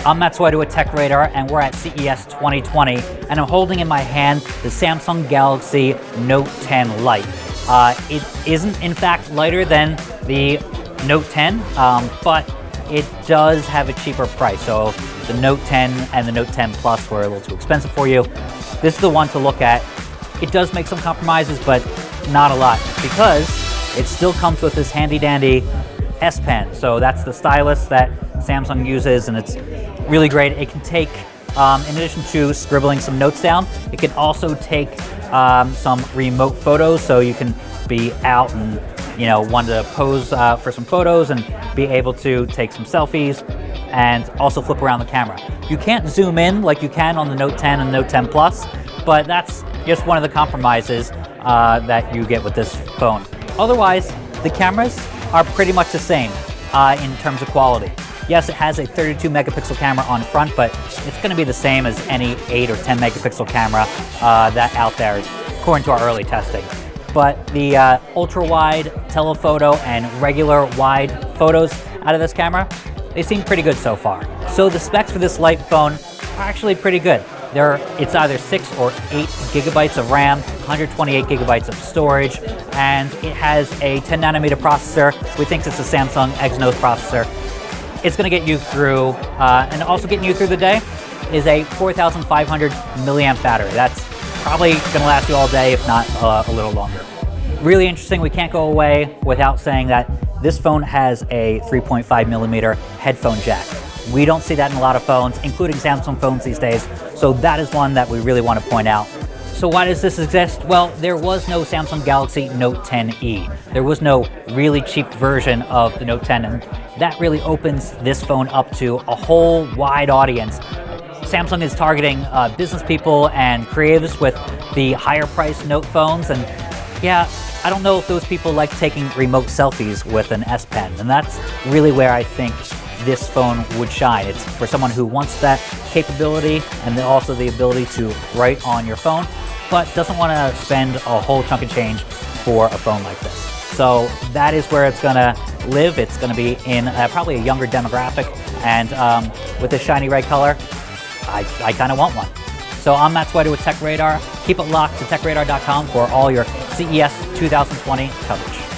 I'm Matt Swider with TechRadar, and we're at CES 2020, and I'm holding in my hand the Samsung Galaxy Note 10 Lite. It isn't, in fact, lighter than the Note 10, but it does have a cheaper price. So if the Note 10 and the Note 10 Plus were a little too expensive for you, this is the one to look at. It does make some compromises, but not a lot, because it still comes with this handy-dandy S Pen. So that's the stylus that Samsung uses, and it's really great. It can take, in addition to scribbling some notes down, it can also take some remote photos, so you can be out and want to pose for some photos and be able to take some selfies and also flip around the camera. You can't zoom in like you can on the Note 10 and Note 10 Plus, but that's just one of the compromises that you get with this phone. Otherwise, the cameras are pretty much the same in terms of quality. Yes, it has a 32 megapixel camera on front, but it's going to be the same as any 8 or 10 megapixel camera that's out there, according to our early testing. But the ultra-wide telephoto and regular wide photos out of this camera, they seem pretty good so far. So the specs for this Lite phone are actually pretty good. It's either 6 or 8 gigabytes of RAM, 128 gigabytes of storage, and it has a 10 nanometer processor. We think it's a Samsung Exynos processor. It's going to get you through, and also getting you through the day, is a 4,500 milliamp battery. That's probably going to last you all day, if not a little longer. Really interesting. We can't go away without saying that this phone has a 3.5 millimeter headphone jack. We don't see that in a lot of phones, including Samsung phones these days, so that is one that we really want to point out. So why does this exist? Well, there was no Samsung Galaxy Note 10e. There was no really cheap version of the Note 10, and that really opens this phone up to a whole wide audience. Samsung is targeting business people and creatives with the higher priced Note phones, and yeah, I don't know if those people like taking remote selfies with an S Pen, and that's really where I think this phone would shine. It's for someone who wants that capability and then also the ability to write on your phone, but doesn't want to spend a whole chunk of change for a phone like this. So that is where it's going to live. It's going to be in probably a younger demographic, and with this shiny red color, I kind of want one. So I'm Matt Swider with TechRadar. Keep it locked to TechRadar.com for all your CES 2020 coverage.